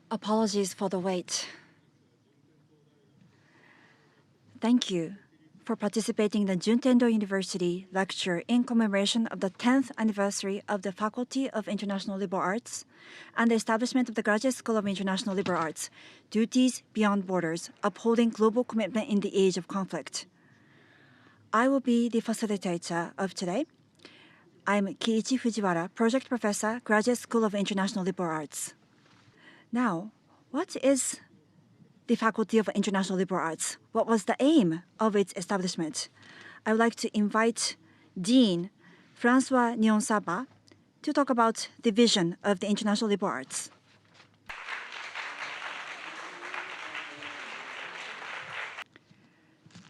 Apologies for the wait. Thank you for participating in the Juntendo University lecture in commemoration of the 10th anniversary of the Faculty of International Liberal Arts and the establishment of the Graduate School of International Liberal Arts, Duties Beyond Borders, Upholding Global Commitment in the Age of Conflict. I will be the facilitator of today. I'm Kiichi Fujiwara, Project Professor, Graduate School of International Liberal Arts. Now, what is the Faculty of International Liberal Arts? What was the aim of its establishment? I would like to invite Dean Francois Niyoon Saba to talk about the vision of the International Liberal Arts.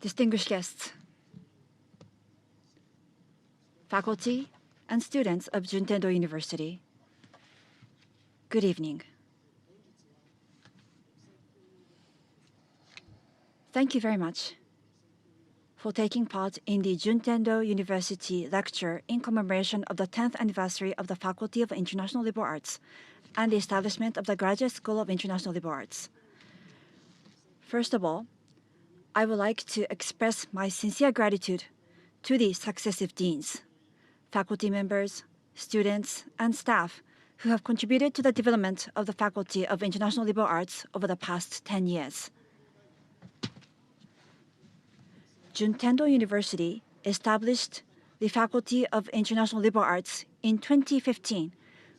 Distinguished guests, faculty and students of Juntendo University, good evening. Thank you very much for taking part in the Juntendo University lecture in commemoration of the 10th anniversary of the Faculty of International Liberal Arts and the establishment of the Graduate School of International Liberal Arts. First of all, I would like to express my sincere gratitude to the successive deans, faculty members, students, and staff who have contributed to the development of the Faculty of International Liberal Arts over the past 10 years. Juntendo University established the Faculty of International Liberal Arts in 2015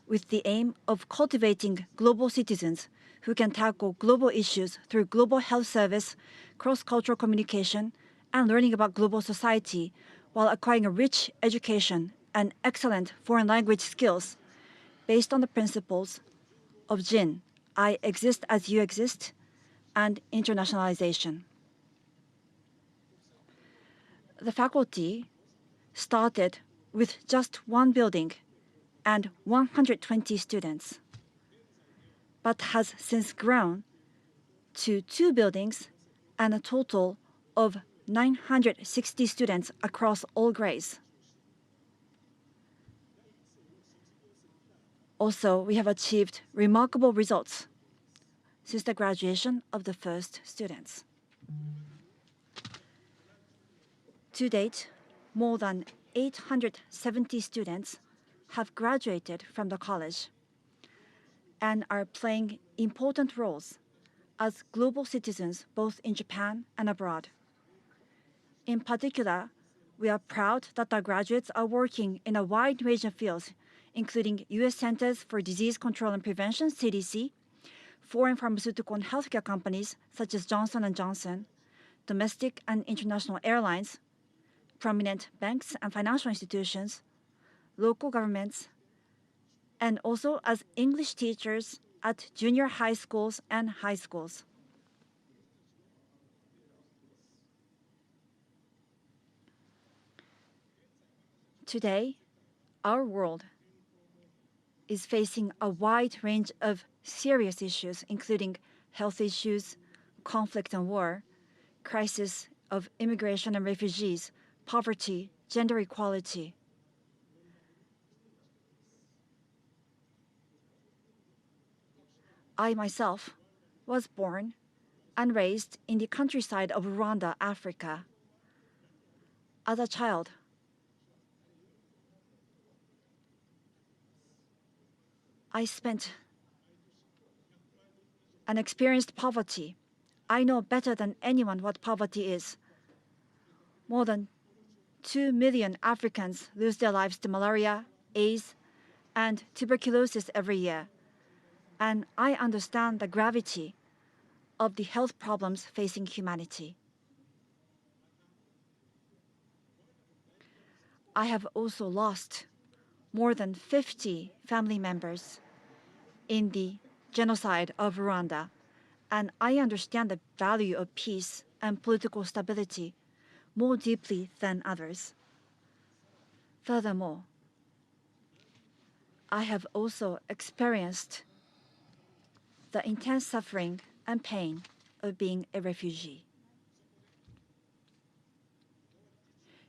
with the aim of cultivating global citizens who can tackle global issues through global health service, cross-cultural communication, and learning about global society while acquiring a rich education and excellent foreign language skills based on the principles of JIN, I exist as you exist, and internationalization. The faculty started with just one building and 120 students, but has since grown to 2 buildings and a total of 960 students across all grades. Also, we have achieved remarkable results since the graduation of the first students. To date, more than 870 students have graduated from the college and are playing important roles as global citizens both in Japan and abroad. In particular, we are proud that our graduates are working in a wide range of fields, including U.S. Centers for Disease Control and Prevention, CDC, foreign pharmaceutical and healthcare companies such as Johnson & Johnson, domestic and international airlines, prominent banks and financial institutions, local governments, and also as English teachers at junior high schools and high schools. Today, our world is facing a wide range of serious issues, including health issues, conflict and war, crisis of immigration and refugees, poverty, gender equality. I myself was born and raised in the countryside of Rwanda, Africa. As a child, I spent and experienced poverty. I know better than anyone what poverty is. More than 2 million Africans lose their lives to malaria, AIDS, and tuberculosis every year. And I understand the gravity of the health problems facing humanity. I have also lost more than 50 family members in the genocide of Rwanda, and I understand the value of peace and political stability more deeply than others. Furthermore, I have also experienced the intense suffering and pain of being a refugee.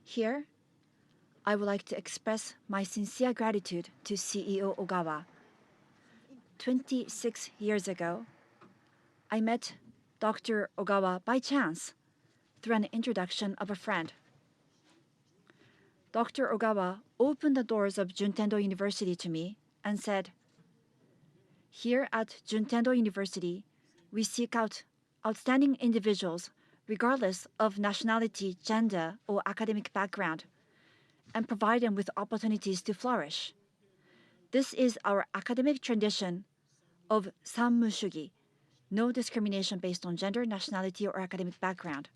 Here, I would like to express my sincere gratitude to CEO Ogawa. 26 years ago, I met Dr. Ogawa by chance through an introduction of a friend. Dr. Ogawa opened the doors of Juntendo University to me and said, "Here at Juntendo University, we seek out outstanding individuals regardless of nationality, gender, or academic background, and provide them with opportunities to flourish. This is our academic tradition of Sanmushugi, no discrimination based on gender, nationality, or academic background."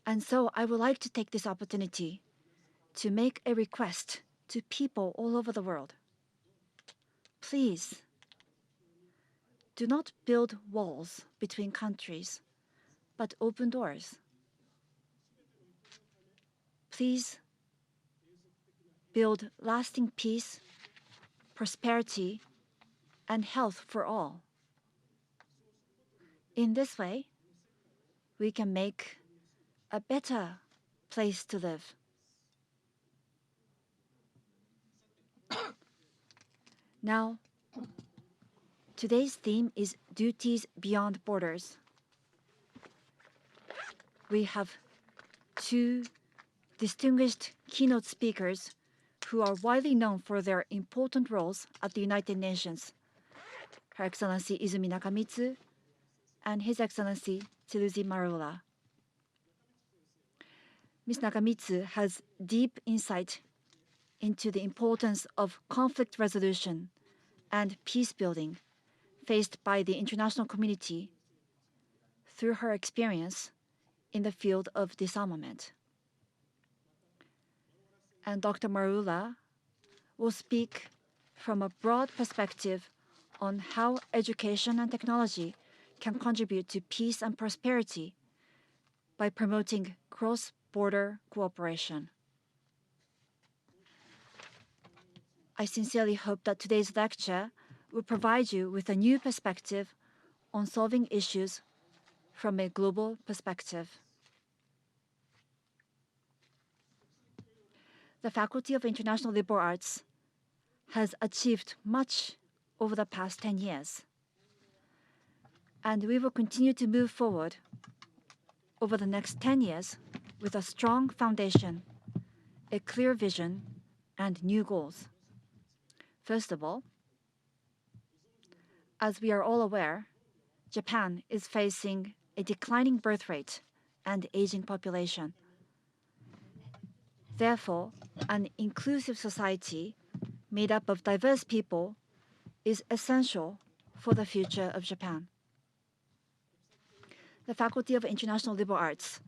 And so I would like to take this opportunity to make a request to people all over the world. Please, do not build walls between countries, but open doors. Please build lasting peace, prosperity, and health for all. In this way, we can make a better place to live. Now, today's theme is duties beyond borders. We have two distinguished keynote speakers who are widely known for their important roles at the United Nations. Her Excellency Izumi Nakamitsu and His Excellency Tsuruzi Marula. Ms. Nakamitsu has deep insight into the importance of conflict resolution and peace building faced by the international community through her experience in the field of disarmament. And Dr. Marula will speak from a broad perspective on how education and technology can contribute to peace and prosperity by promoting cross-border cooperation. I sincerely hope that today's lecture will provide you with a new perspective on solving issues from a global perspective. The Faculty of International Liberal Arts has achieved much over the past 10 years, and we will continue to move forward over the next 10 years with a strong foundation, a clear vision, and new goals. First of all, as we are all aware, Japan is facing a declining birth rate and aging population. Therefore, an inclusive society made up of diverse people is essential for the future of Japan. The Faculty of International Liberal Arts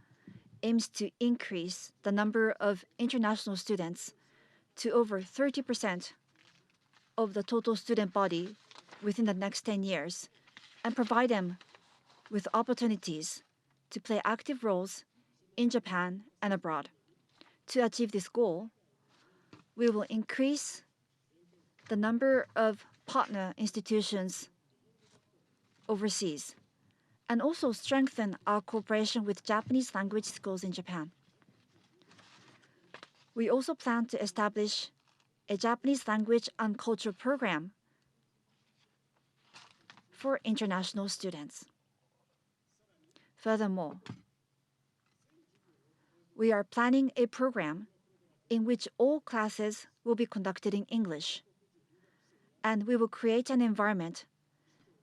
aims to increase the number of international students to over 30% of the total student body within the next 10 years and provide them with opportunities to play active roles in Japan and abroad. To achieve this goal, we will increase the number of partner institutions overseas and also strengthen our cooperation with Japanese language schools in Japan. We also plan to establish a Japanese language and culture program for international students. Furthermore, we are planning a program in which all classes will be conducted in English, and we will create an environment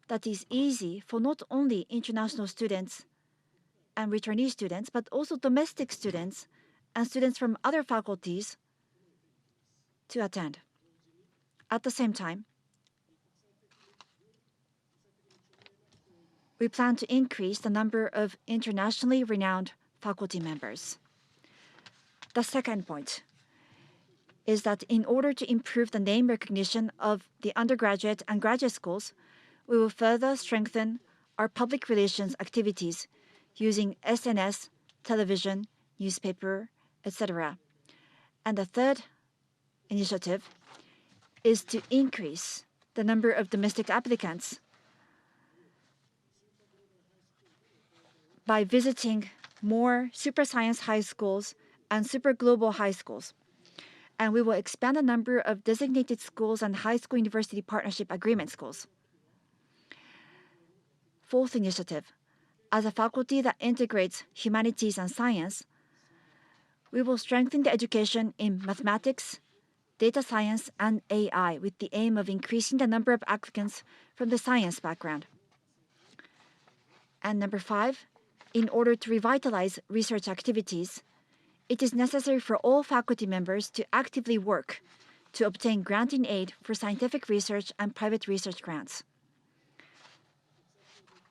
that is easy for not only international students and returnee students, but also domestic students and students from other faculties to attend. At the same time, we plan to increase the number of internationally renowned faculty members. The second point is that in order to improve the name recognition of the undergraduate and graduate schools, we will further strengthen our public relations activities using SNS, television, newspaper, etc. And the third initiative is to increase the number of domestic applicants by visiting more super science high schools and super global high schools. And we will expand the number of designated schools and high school university partnership agreement schools. fourth initiative, as a faculty that integrates humanities and science, we will strengthen the education in mathematics, data science, and AI with the aim of increasing the number of applicants from the science background. And number 5, in order to revitalize research activities, it is necessary for all faculty members to actively work to obtain granting aid for scientific research and private research grants.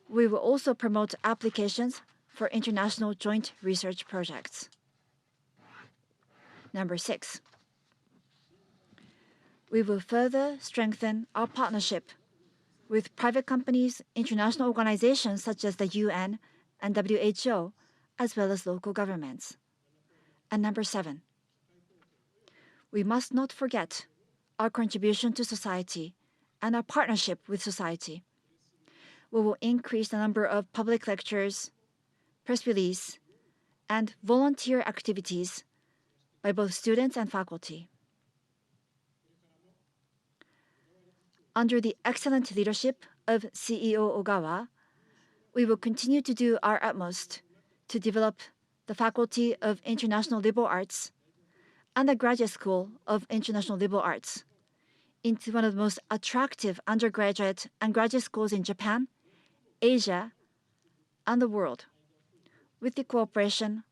We will also promote applications for international joint research projects. Number 6, we will further strengthen our partnership with private companies, international organizations such as the UN and WHO, as well as local governments. And number 7, we must not forget our contribution to society and our partnership with society. We will increase the number of public lectures, press release, and volunteer activities by both students and faculty. Under the excellent leadership of CEO Ogawa, we will continue to do our utmost to develop the Faculty of International Liberal Arts and the Graduate School of International Liberal Arts into one of the most attractive undergraduate and graduate schools in Japan, Asia, and the world, with the cooperation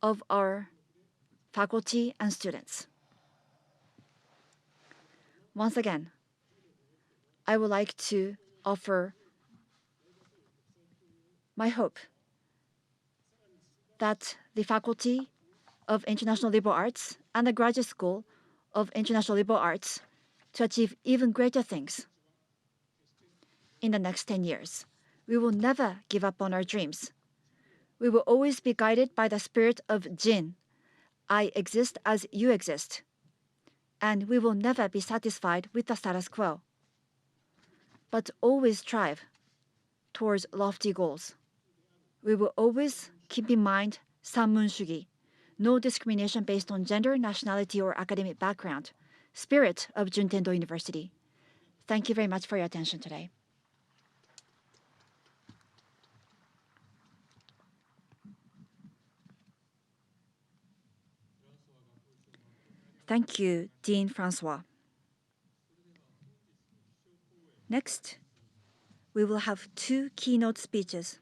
of our faculty and students. Once again, I would like to offer my hope that the Faculty of International Liberal Arts and the Graduate School of International Liberal Arts to achieve even greater things in the next 10 years. We will never give up on our dreams. We will always be guided by the spirit of Jin. I exist as you exist. And we will never be satisfied with the status quo, but always strive towards lofty goals. We will always keep in mind Sanmun Shugi, no discrimination based on gender, nationality, or academic background, spirit of Juntendo University. Thank you very much for your attention today. Thank you, Dean Francois. Next, we will have 2 keynote speeches.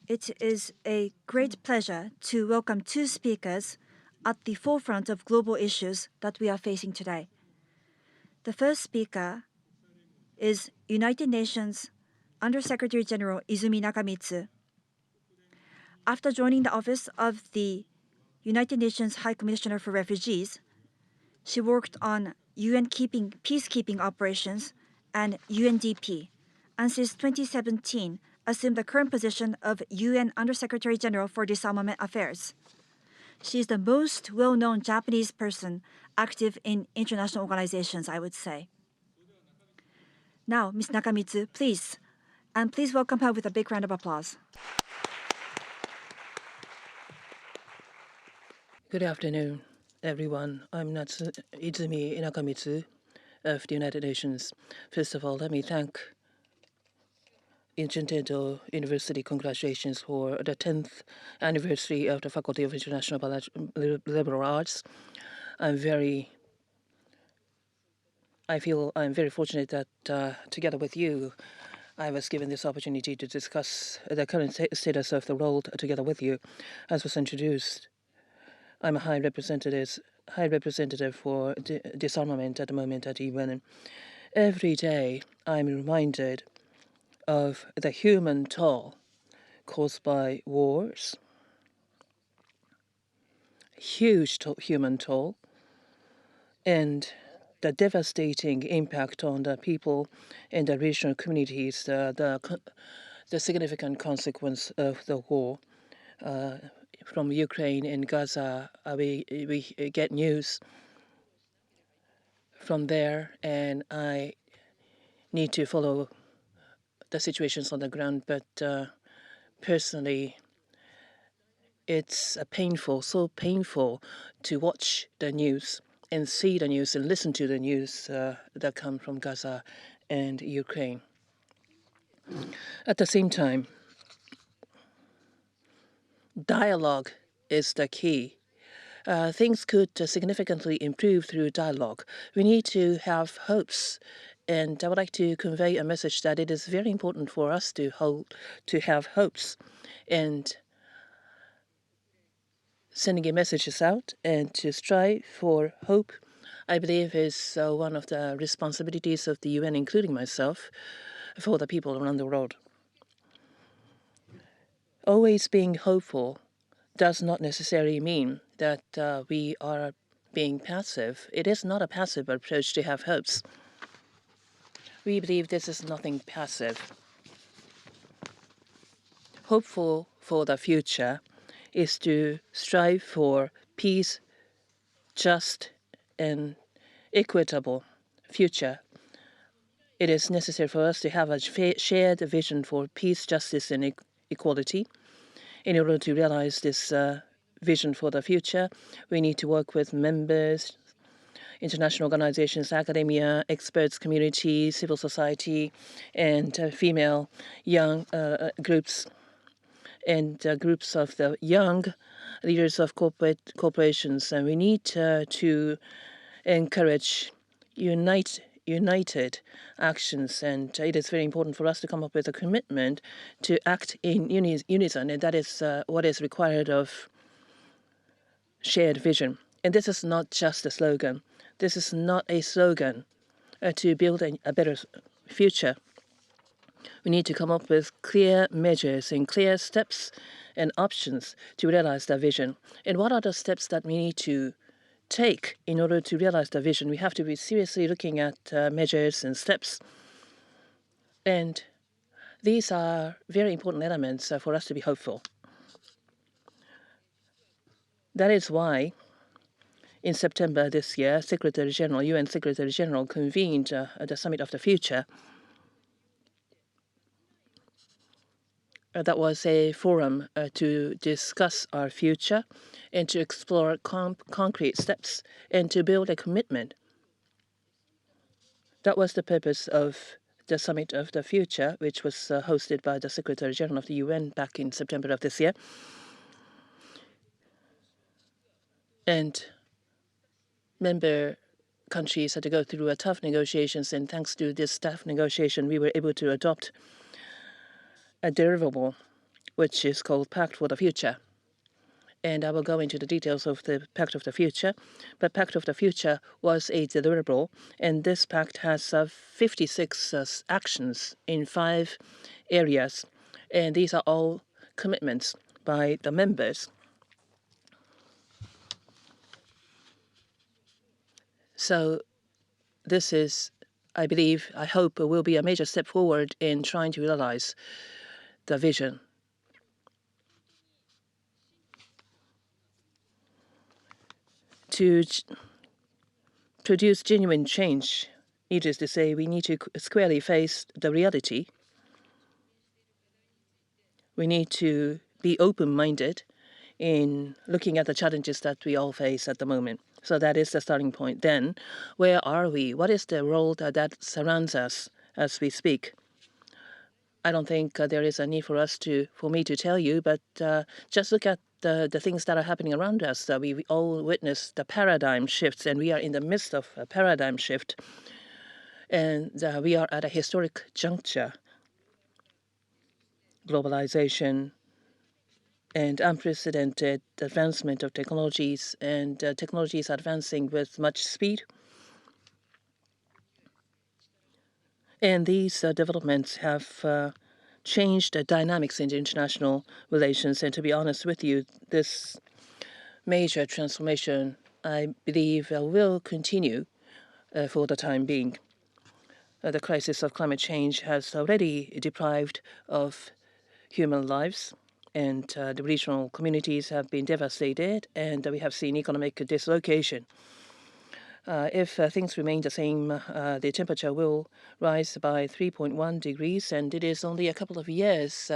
It is a great pleasure to welcome 2 speakers at the forefront of global issues that we are facing today. The first speaker is United Nations Under-Secretary General Izumi Nakamitsu. After joining the office of the United Nations High Commissioner for Refugees, she worked on UN peacekeeping operations and UNDP, and since 2017 assumed the current position of UN Under-Secretary General for Disarmament Affairs. She is the most well-known Japanese person active in international organizations, I would say. Now, Ms. Nakamitsu, please welcome her with a big round of applause. Good afternoon, everyone. I'm Izumi Nakamitsu of the United Nations. First of all, let me thank Juntendo University. Congratulations for the 10th anniversary of the Faculty of International Liberal Arts. I feel I'm very fortunate that together with you, I was given this opportunity to discuss the current status of the world together with you. As was introduced, I'm a high representative for disarmament at the moment at UN. Every day, I'm reminded of the human toll caused by wars, huge human toll, and the devastating impact on the people in the regional communities, the significant consequence of the war. From Ukraine and Gaza, we get news from there, and I need to follow the situations on the ground. But personally, it's so painful to watch the news and see the news and listen to the news that come from Gaza and Ukraine. At the same time, dialogue is the key. Things could significantly improve through dialogue. We need to have hopes, and I would like to convey a message that it is very important for us to have hopes, and sending messages out and to strive for hope, I believe, is one of the responsibilities of the UN, including myself, for the people around the world. Always being hopeful does not necessarily mean that we are being passive. It is not a passive approach to have hopes. We believe this is nothing passive. Hopeful for the future is to strive for peace, just, and equitable future. It is necessary for us to have a shared vision for peace, justice, and equality. In order to realize this vision for the future, we need to work with members, international organizations, academia, experts, community, civil society, and female young groups, and groups of the young leaders of corporations. And we need to encourage united actions, and it is very important for us to come up with a commitment to act in unison, and that is what is required of shared vision. And this is not just a slogan. This is not a slogan to build a better future. We need to come up with clear measures and clear steps and options to realize the vision. And what are the steps that we need to take in order to realize the vision? We have to be seriously looking at measures and steps. And these are very important elements for us to be hopeful. That is why in September this year, UN Secretary General convened the Summit of the Future. That was a forum to discuss our future and to explore concrete steps and to build a commitment. That was the purpose of the Summit of the Future, which was hosted by the Secretary General of the UN back in September of this year. And member countries had to go through tough negotiations, and thanks to this tough negotiation, we were able to adopt a deliverable, which is called Pact for the Future. And I will go into the details of the Pact of the Future. But Pact of the Future was a deliverable, and this pact has 56 actions in 5 areas. And these are all commitments by the members. So this is, I believe, I hope, will be a major step forward in trying to realize the vision. To produce genuine change, needless to say, we need to squarely face the reality. We need to be open-minded in looking at the challenges that we all face at the moment. So that is the starting point. Then, where are we? What is the world that surrounds us as we speak? I don't think there is a need for me to tell you, but just look at the things that are happening around us. We all witness the paradigm shifts, and we are in the midst of a paradigm shift. And we are at a historic juncture. Globalization and unprecedented advancement of technologies, and technologies advancing with much speed. And these developments have changed the dynamics in the international relations. And to be honest with you, this major transformation, I believe, will continue for the time being. The crisis of climate change has already deprived of human lives, and the regional communities have been devastated, and we have seen economic dislocation. If things remain the same, the temperature will rise by 3.1 degrees, and it is only a couple of years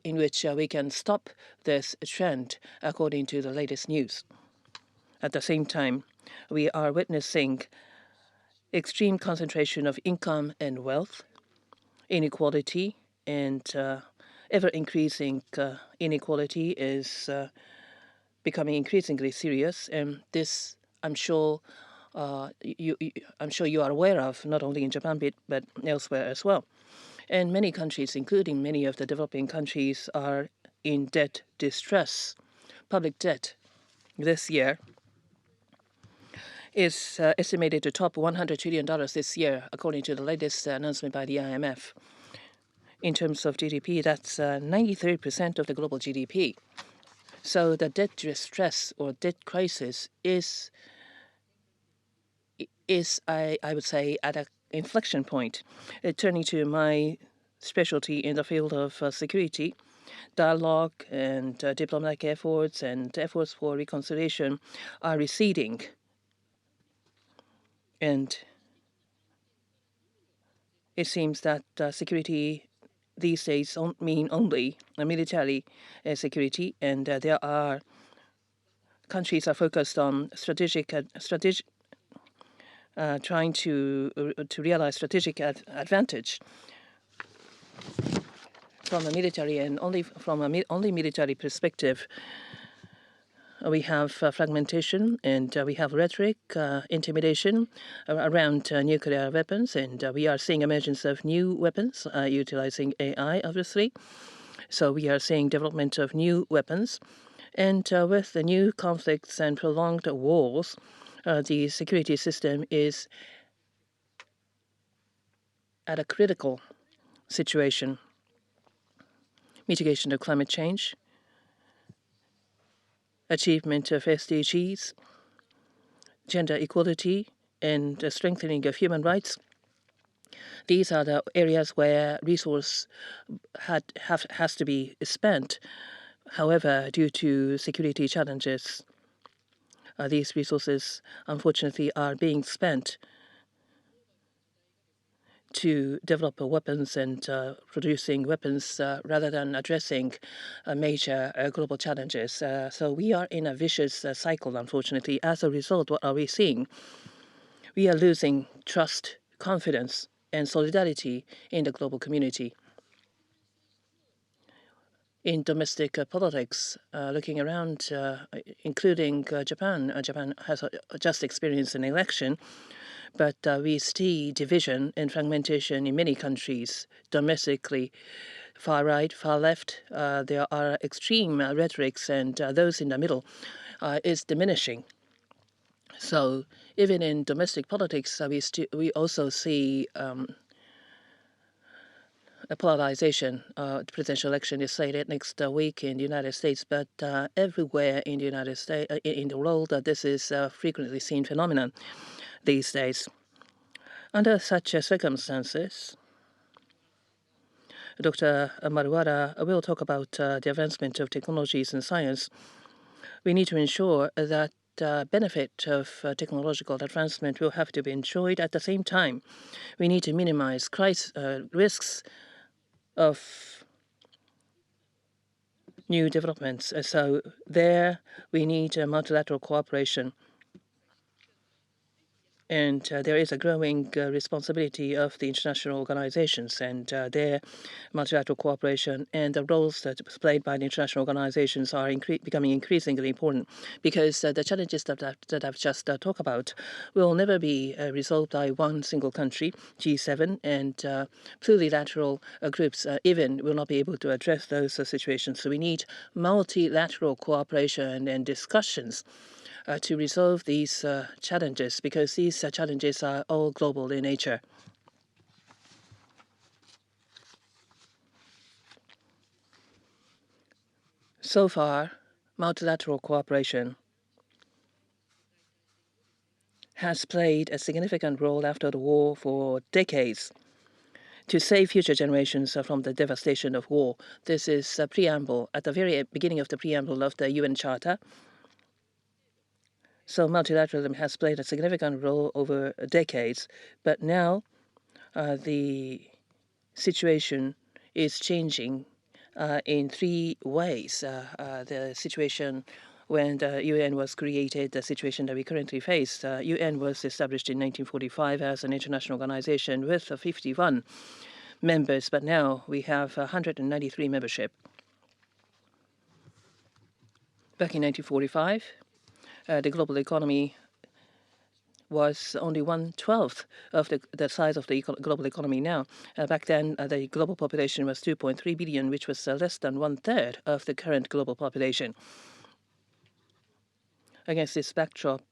in which we can stop this trend, according to the latest news. At the same time, we are witnessing extreme concentration of income and wealth, inequality, and ever-increasing inequality is becoming increasingly serious. And this, I'm sure, I'm sure you are aware of, not only in Japan but elsewhere as well. And many countries, including many of the developing countries, are in debt distress. Public debt this year is estimated to top $100 trillion this year, according to the latest announcement by the IMF. In terms of GDP, that's 93% of the global GDP. So the debt distress or debt crisis is I would say, at an inflection point. Turning to my specialty in the field of security, dialogue and diplomatic efforts and efforts for reconciliation are receding. And it seems that security these days don't mean only military security, and there are countries are focused on trying to realize strategic advantage from a military and only from a only military perspective. We have fragmentation and we have rhetoric, intimidation around nuclear weapons, and we are seeing emergence of new weapons utilizing AI, obviously. So we are seeing development of new weapons. And with the new conflicts and prolonged wars, the security system is at a critical situation. Mitigation of climate change, achievement of SDGs, gender equality, and strengthening of human rights. These are the areas where resource has to be spent. However, due to security challenges, these resources, unfortunately, are being spent to develop weapons and producing weapons rather than addressing major global challenges. So we are in a vicious cycle, unfortunately. As a result, what are we seeing? We are losing trust, confidence, and solidarity in the global community. In domestic politics, looking around, including Japan, Japan has just experienced an election. But we see division and fragmentation in many countries domestically, far right, far left. There are extreme rhetorics, and those in the middle is diminishing. So even in domestic politics, we also see a polarization. The presidential election is slated next week in the United States, but everywhere in the United States, in the world, this is a frequently seen phenomenon these days. Under such circumstances, Dr. Maruwara will talk about the advancement of technologies and science. We need to ensure that the benefit of technological advancement will have to be enjoyed. At the same time, we need to minimize risks of new developments. So there, we need multilateral cooperation. And there is a growing responsibility of the international organizations and their multilateral cooperation, and the roles that played by the international organizations are becoming increasingly important, because the challenges that I've just talked about will never be resolved by one single country, G7, and plurilateral groups even will not be able to address those situations. So we need multilateral cooperation and discussions to resolve these challenges, because these challenges are all global in nature. So far, multilateral cooperation has played a significant role after the war for decades to save future generations from the devastation of war. This is a preamble, at the very beginning of the preamble of the UN Charter. So multilateralism has played a significant role over decades, but now the situation is changing in three ways. The situation when the UN was created, the situation that we currently face. UN was established in 1945 as an international organization with 51 members, but now we have 193 membership. Back in 1945, the global economy was only 1/12 of the size of the global economy now. Back then, the global population was 2.3 billion, which was less than 1/3 of the current global population. Against this backdrop,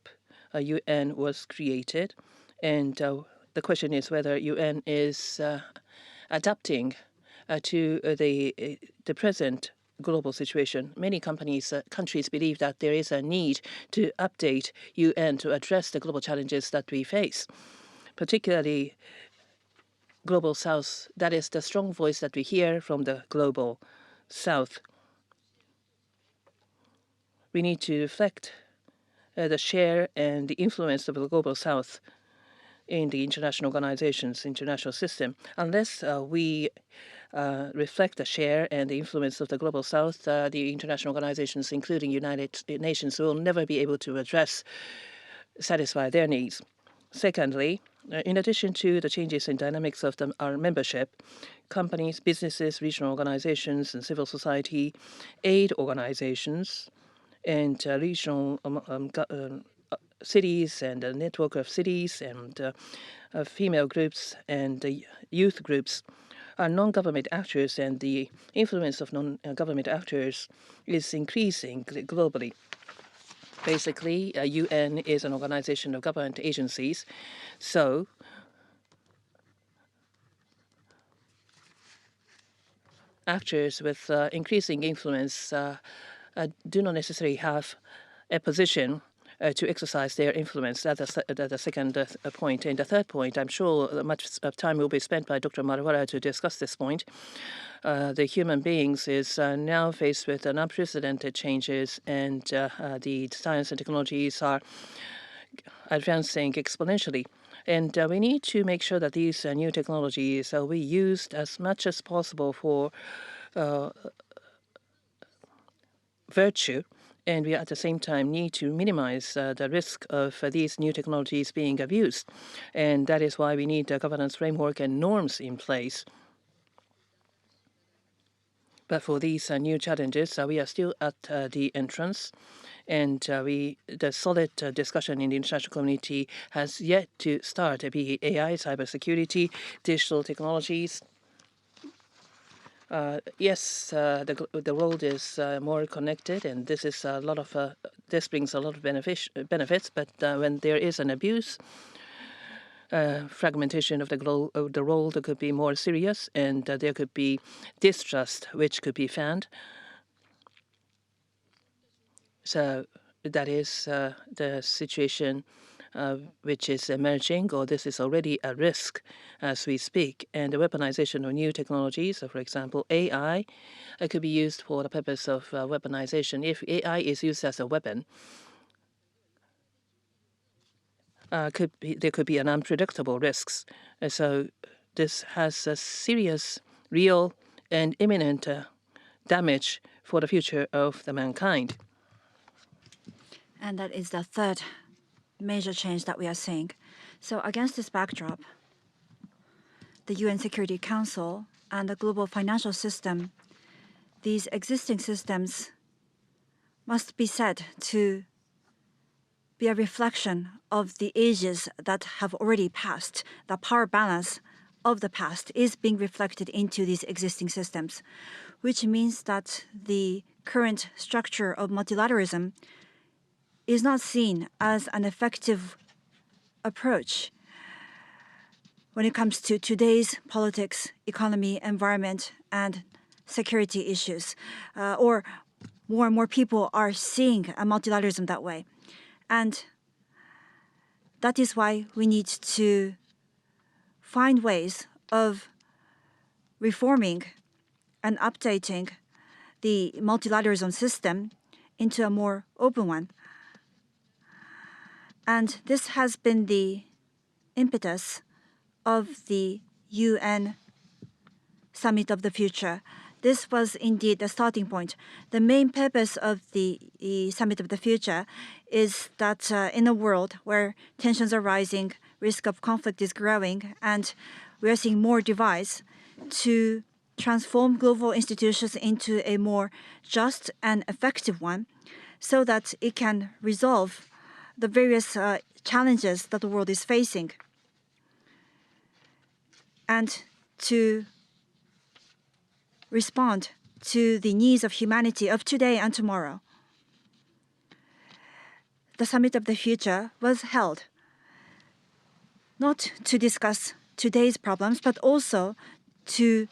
UN was created, and the question is whether UN is adapting to the present global situation. Many countries believe that there is a need to update UN to address the global challenges that we face, particularly Global South. That is the strong voice that we hear from the Global South. We need to reflect the share and the influence of the Global South in the international organizations, international system. Unless we reflect the share and the influence of the Global South, the international organizations, including United Nations, will never be able to satisfy their needs. Secondly, in addition to the changes in dynamics of our membership, companies, businesses, regional organizations, and civil society, aid organizations, and regional cities and a network of cities and female groups and youth groups are non-government actors, and the influence of non-government actors is increasing globally. Basically, UN is an organization of government agencies, so actors with increasing influence do not necessarily have a position to exercise their influence. That's the second point. And the third point, I'm sure much of time will be spent by Dr. Maruwara to discuss this point. The human beings is now faced with an unprecedented changes, and the science and technologies are advancing exponentially. And we need to make sure that these new technologies will be used as much as possible for virtue, and we at the same time need to minimize the risk of these new technologies being abused. And that is why we need a governance framework and norms in place. But for these new challenges, we are still at the entrance, and the solid discussion in the international community has yet to start, be it AI, cybersecurity, digital technologies. Yes, the world is more connected, and this is a lot of this brings a lot of benefits. But when there is an abuse, fragmentation of the world could be more serious, and there could be distrust, which could be found. So that is the situation which is emerging, or this is already a risk as we speak. And the weaponization of new technologies, so for example, AI, could be used for the purpose of weaponization. If AI is used as a weapon, there could be an unpredictable risks. So this has a serious, real, and imminent damage for the future of the mankind. And that is the third major change that we are seeing. So against this backdrop, the UN Security Council and the global financial system, these existing systems must be said to be a reflection of the ages that have already passed. The power balance of the past is being reflected into these existing systems, which means that the current structure of multilateralism is not seen as an effective approach when it comes to today's politics, economy, environment, and security issues. Or more and more people are seeing a multilateralism that way. And that is why we need to find ways of reforming and updating the multilateralism system into a more open one. And this has been the impetus of the UN Summit of the Future. this was indeed the starting point. The main purpose of the Summit of the Future is that in a world where tensions are rising, risk of conflict is growing, and we are seeing more divides, to transform global institutions into a more just and effective one so that it can resolve the various challenges that the world is facing, and to respond to the needs of humanity of today and tomorrow. The Summit of the Future was held not to discuss today's problems, but also to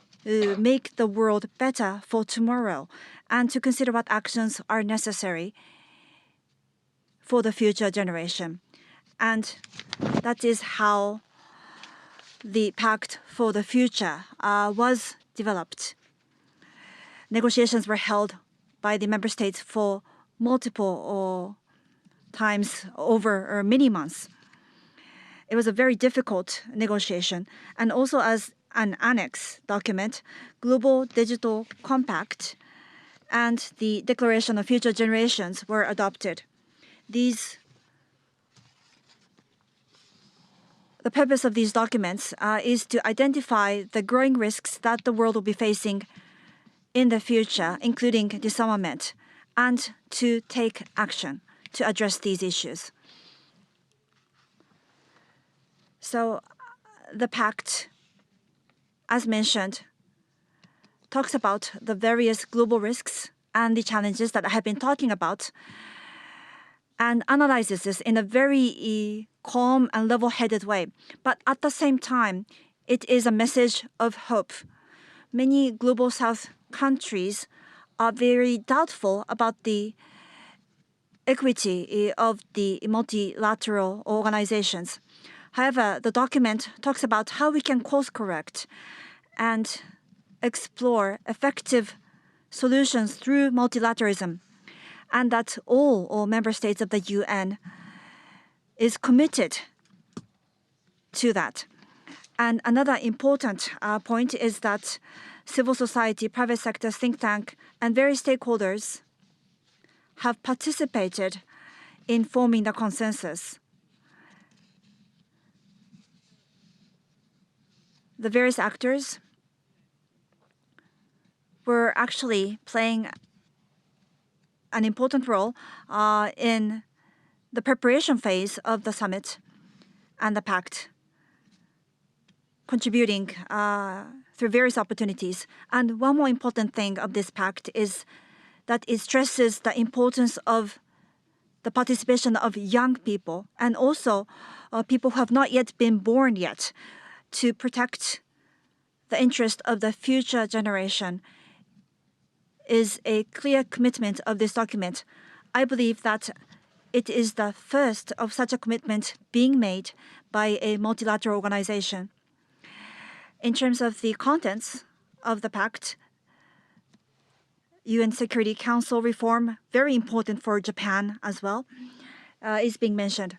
make the world better for tomorrow and to consider what actions are necessary for the future generation. And that is how the Pact for the Future was developed. Negotiations were held by the member states for multiple times over many months. It was a very difficult negotiation, and also as an annex document, Global Digital Compact and the Declaration of Future Generations were adopted. The purpose of these documents is to identify the growing risks that the world will be facing in the future, including disarmament, and to take action to address these issues. So the pact, as mentioned, talks about the various global risks and the challenges that I have been talking about, and analyzes this in a very calm and level-headed way. But at the same time, it is a message of hope. Many global South countries are very doubtful about the equity of the multilateral organizations. However, the document talks about how we can course correct and explore effective solutions through multilateralism, and that all member states of the UN is committed to that. And another important point is that civil society, private sector, think tank, and various stakeholders have participated in forming the consensus. The various actors were actually playing an important role in the preparation phase of the summit and the pact, contributing through various opportunities. And one more important thing of this pact is that it stresses the importance of the participation of young people and also people who have not yet been born yet, to protect the interest of the future generation is a clear commitment of this document. I believe that it is the first of such a commitment being made by a multilateral organization. In terms of the contents of the pact, UN Security Council reform, very important for Japan as well, is being mentioned.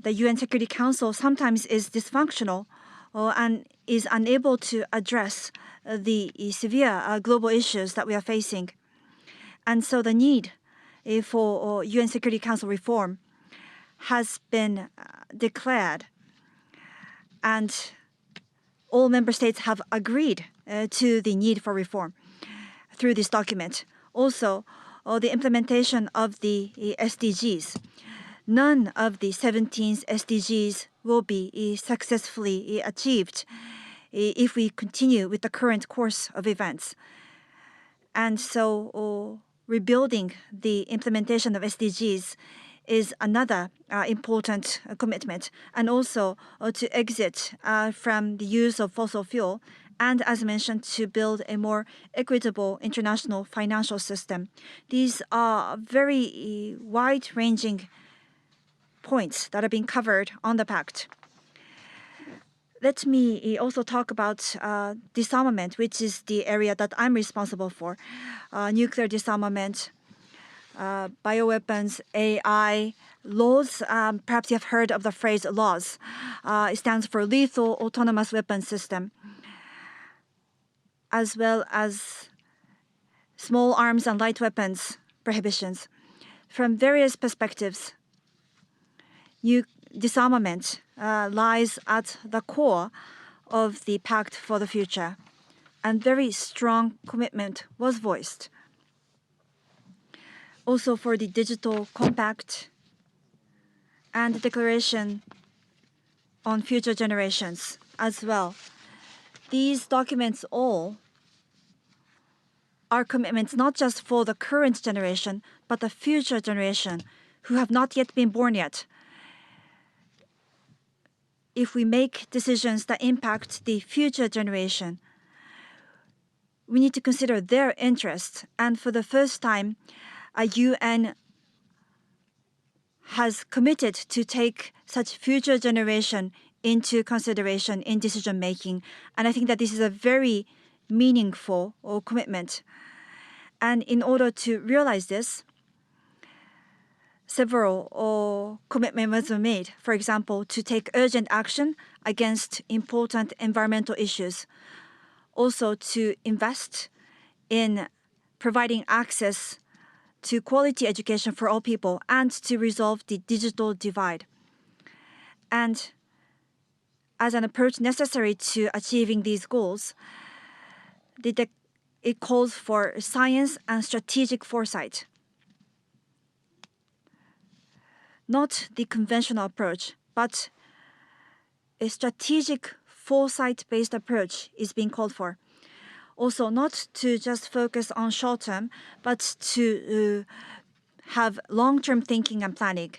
The UN Security Council sometimes is dysfunctional and is unable to address the severe global issues that we are facing. And so the need for UN Security Council reform has been declared, and all member states have agreed to the need for reform through this document. Also, the implementation of the SDGs. None of the 17 SDGs will be successfully achieved if we continue with the current course of events. And so rebuilding the implementation of SDGs is another important commitment, and also to exit from the use of fossil fuel, and as mentioned, to build a more equitable international financial system. These are very wide-ranging points that are being covered on the pact. Let me also talk about disarmament, which is the area that I'm responsible for. Nuclear disarmament, bioweapons, AI, laws. Perhaps you have heard of the phrase laws. It stands for Lethal Autonomous Weapons System. as well as small arms and light weapons prohibitions. From various perspectives, new disarmament lies at the core of the Pact for the Future, and very strong commitment was voiced. Also for the Digital Compact and the Declaration on Future Generations as well. These documents all are commitments not just for the current generation, but the future generation who have not yet been born yet. If we make decisions that impact the future generation, we need to consider their interests. And for the first time, a UN has committed to take such future generation into consideration in decision making. And I think that this is a very meaningful commitment. And in order to realize this, several commitments were made. For example, to take urgent action against important environmental issues. Also to invest in providing access to quality education for all people and to resolve the digital divide. And as an approach necessary to achieving these goals, it calls for science and strategic foresight. Not the conventional approach, but a strategic foresight-based approach is being called for. Also, not to just focus on short-term, but to have long-term thinking and planning.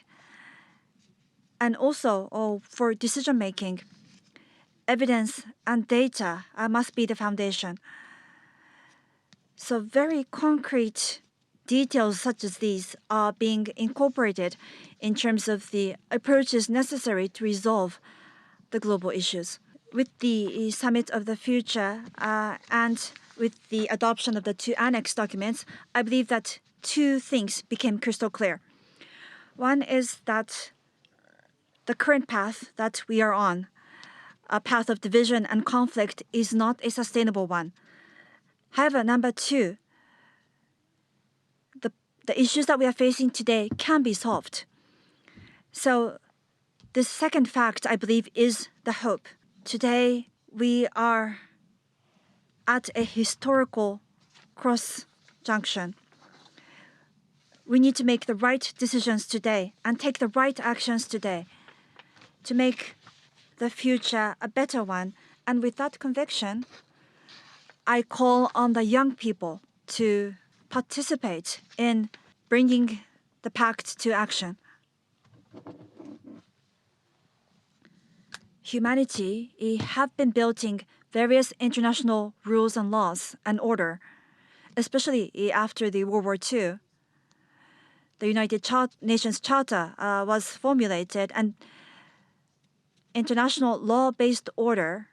And also, for decision-making, evidence and data must be the foundation. So very concrete details such as these are being incorporated in terms of the approaches necessary to resolve the global issues. With the Summit of the Future and with the adoption of the two annex documents, I believe that two things became crystal clear. One is that the current path that we are on, a path of division and conflict, is not a sustainable one. However, number two, the issues that we are facing today can be solved. So the second fact, I believe, is the hope. Today, we are at a historical cross junction. We need to make the right decisions today and take the right actions today to make the future a better one. And with that conviction, I call on the young people to participate in bringing the pact to action. Humanity have been building various international rules and laws and order, especially after the World War II. The United Nations Charter was formulated, and international law-based order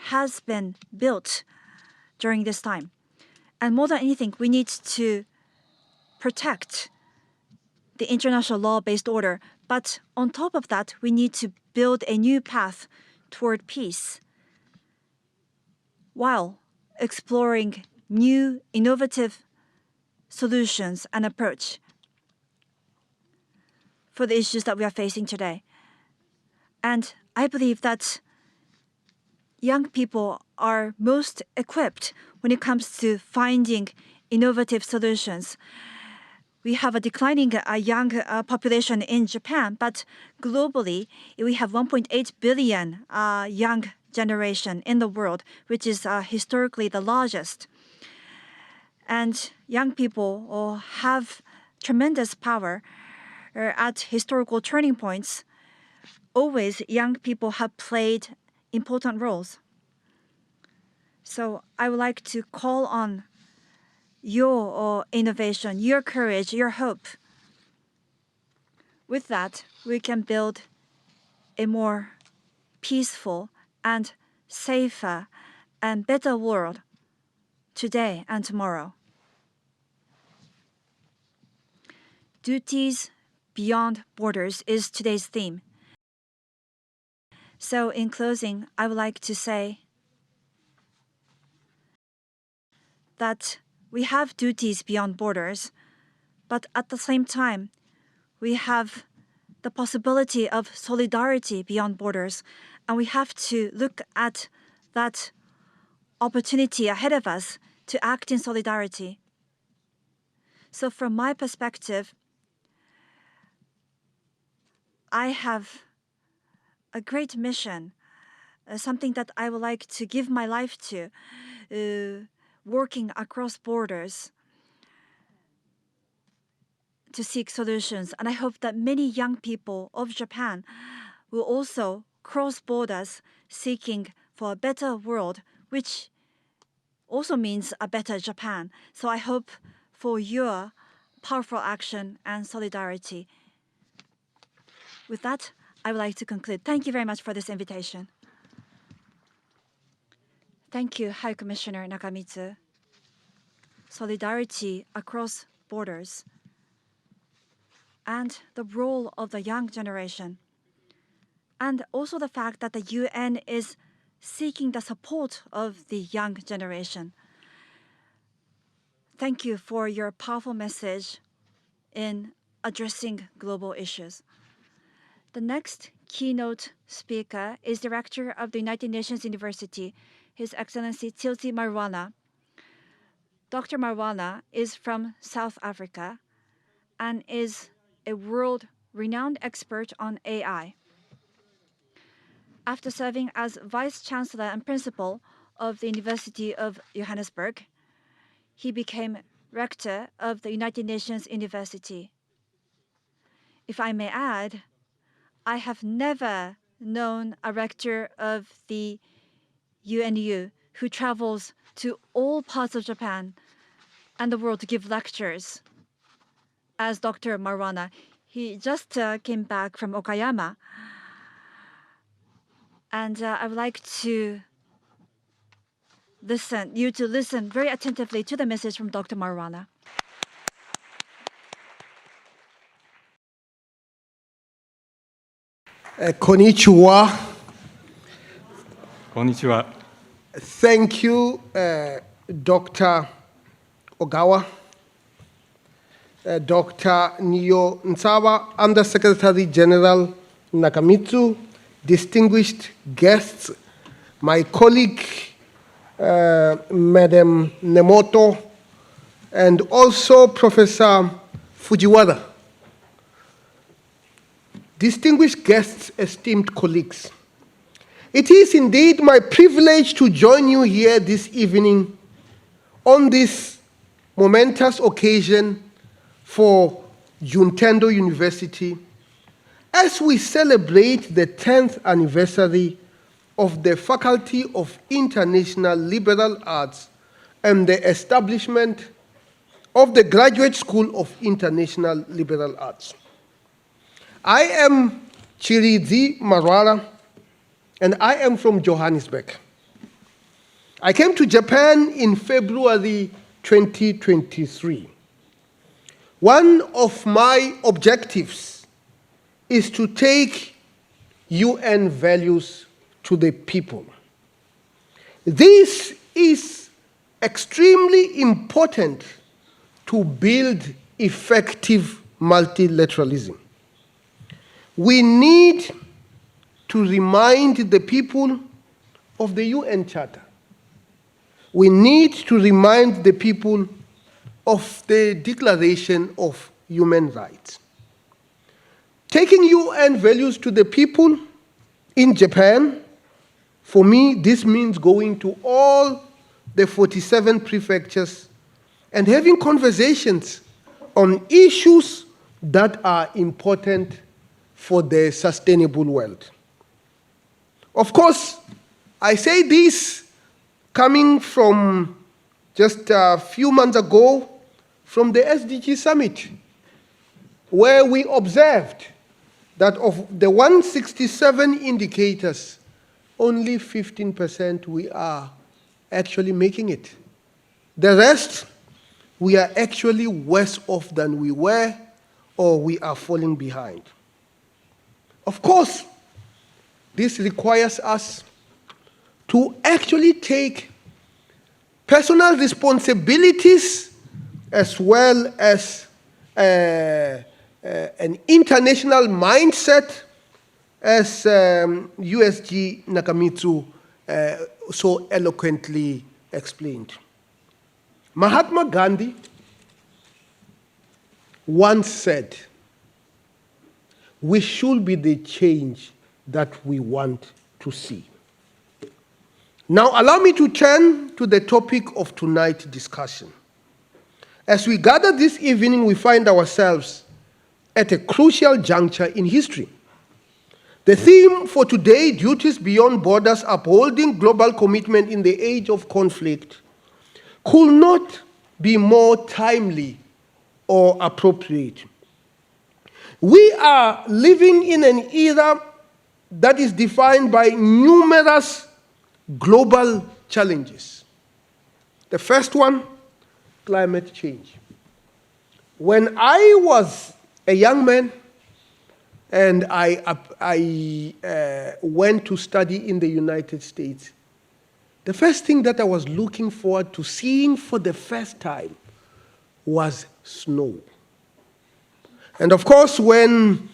has been built during this time. And more than anything, we need to protect the international law-based order. But on top of that, we need to build a new path toward peace while exploring new innovative solutions and approach for the issues that we are facing today. And I believe that young people are most equipped when it comes to finding innovative solutions. We have a declining young population in Japan, but globally, we have 1.8 billion young generation in the world, which is historically the largest. And young people have tremendous power at historical turning points. Always, young people have played important roles. So I would like to call on your innovation, your courage, your hope. With that, we can build a more peaceful and safer and better world today and tomorrow. Duties beyond borders is today's theme. So in closing, I would like to say that we have duties beyond borders, but at the same time, we have the possibility of solidarity beyond borders, and we have to look at that opportunity ahead of us to act in solidarity. So from my perspective, I have a great mission, something that I would like to give my life to, working across borders to seek solutions. And I hope that many young people of Japan will also cross borders seeking for a better world, which also means a better Japan. So I hope for your powerful action and solidarity. With that, I would like to conclude. Thank you very much for this invitation. Thank you, High Commissioner Nakamitsu. Solidarity across borders and the role of the young generation, and also the fact that the UN is seeking the support of the young generation. Thank you for your powerful message in addressing global issues. The next keynote speaker is Director of the United Nations University, His Excellency Tilti Marwana. Dr. Marwana is from South Africa and is a world-renowned expert on AI. After serving as Vice Chancellor and Principal of the University of Johannesburg, he became Rector of the United Nations University. If I may add, I have never known a rector of the UNU who travels to all parts of Japan and the world to give lectures as Dr. Marwana. He just came back from Okayama. And I would like you to listen very attentively to the message from Dr. Marwana. Konnichiwa. Konnichiwa. Thank you, Dr. Ogawa, Dr. Niyoon Saba, Undersecretary General Nakamitsu, distinguished guests, my colleague, Madam Nemoto, and also Professor Fujiwara. Distinguished guests, esteemed colleagues, it is indeed my privilege to join you here this evening on this momentous occasion for Juntendo University as we celebrate the 10th anniversary of the Faculty of International Liberal Arts and the establishment of the Graduate School of International Liberal Arts. I am Chirizi Marwara, and I am from Johannesburg. I came to Japan in February 2023. One of my objectives is to take UN values to the people. This is extremely important to build effective multilateralism. We need to remind the people of the UN Charter. We need to remind the people of the Declaration of Human Rights. Taking UN values to the people in Japan, for me, this means going to all the 47 prefectures and having conversations on issues that are important for the sustainable world. Of course, I say this coming from just a few months ago from the SDG Summit, where we observed that of the 167 indicators, only 15% we are actually making it. The rest, we are actually worse off than we were, or we are falling behind. Of course, this requires us to actually take personal responsibilities as well as an international mindset, as USG Nakamitsu so eloquently explained. Mahatma Gandhi once said, "We should be the change that we want to see." Now, allow me to turn to the topic of tonight's discussion. As we gather this evening, we find ourselves at a crucial juncture in history. The theme for today, Duties Beyond Borders, Upholding Global Commitment in the Age of Conflict, could not be more timely or appropriate. We are living in an era that is defined by numerous global challenges. The first one, climate change. When I was a young man and I went to study in the United States, the first thing that I was looking forward to seeing for the first time was snow. And of course, when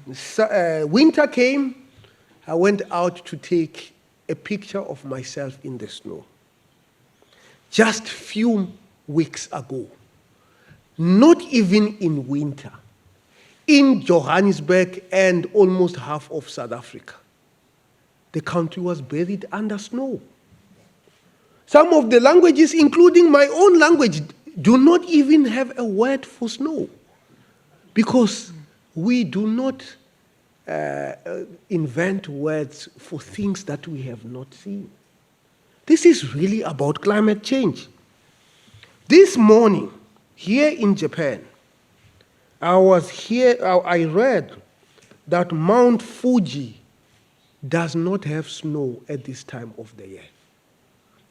winter came, I went out to take a picture of myself in the snow. Just few weeks ago, not even in winter, in Johannesburg and almost half of South Africa, the country was buried under snow. Some of the languages, including my own language, do not even have a word for snow, because we do not invent words for things that we have not seen. This is really about climate change. This morning, here in Japan, I read that Mount Fuji does not have snow at this time of the year.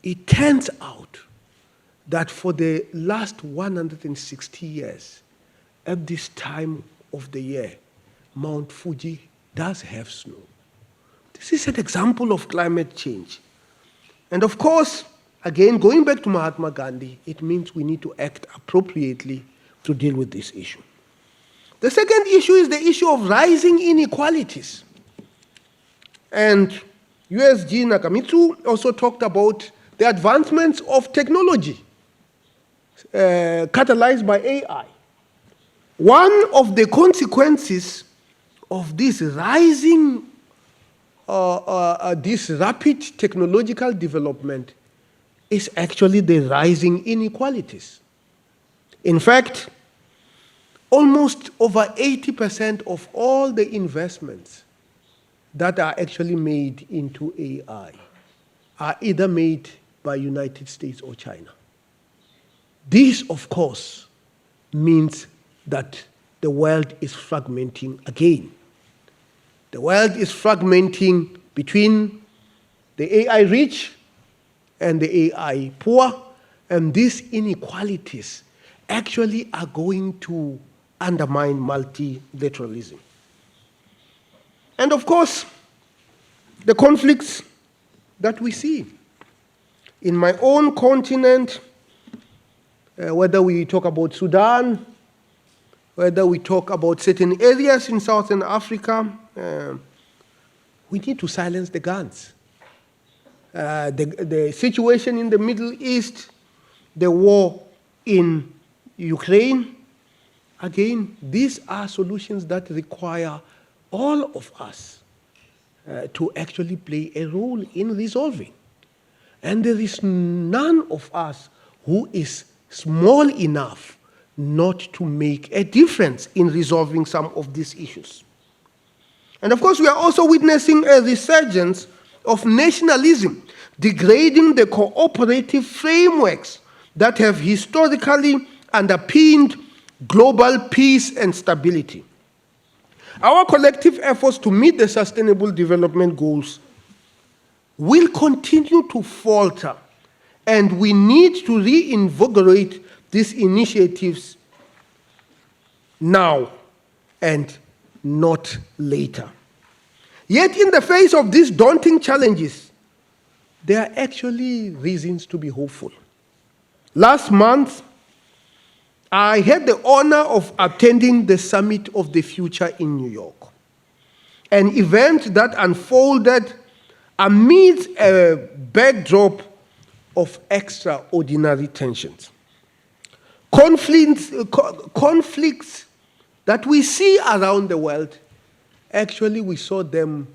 It turns out that for the last 160 years, at this time of the year, Mount Fuji does have snow. This is an example of climate change. And of course, again, going back to Mahatma Gandhi, it means we need to act appropriately to deal with this issue. The second issue is the issue of rising inequalities. And USG Nakamitsu also talked about the advancements of technology catalyzed by AI. One of the consequences of this rising, this rapid technological development is actually the rising inequalities. In fact, almost over 80% of all the investments that are actually made into AI are either made by United States or China. This, of course, means that the world is fragmenting again. The world is fragmenting between the AI rich and the AI poor, and these inequalities actually are going to undermine multilateralism. And of course, the conflicts that we see in my own continent, whether we talk about Sudan, whether we talk about certain areas in Southern Africa, we need to silence the guns. The situation in the Middle East, the war in Ukraine, again, these are solutions that require all of us to actually play a role in resolving. And there is none of us who is small enough not to make a difference in resolving some of these issues. And of course, we are also witnessing a resurgence of nationalism, degrading the cooperative frameworks that have historically underpinned global peace and stability. Our collective efforts to meet the Sustainable Development Goals will continue to falter, and we need to reinvigorate these initiatives now and not later. Yet in the face of these daunting challenges, there are actually reasons to be hopeful. last month, I had the honor of attending the Summit of the Future in New York, an event that unfolded amid a backdrop of extraordinary tensions. Conflicts that we see around the world, actually we saw them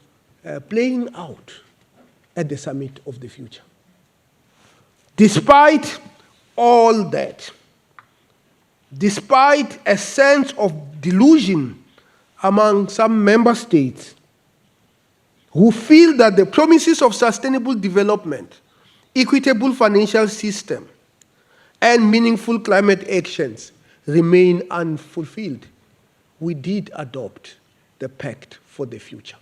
playing out at the Summit of the Future. Despite all that, despite a sense of delusion among some member states who feel that the promises of sustainable development, equitable financial system, and meaningful climate actions remain unfulfilled, we did adopt the Pact for the Future.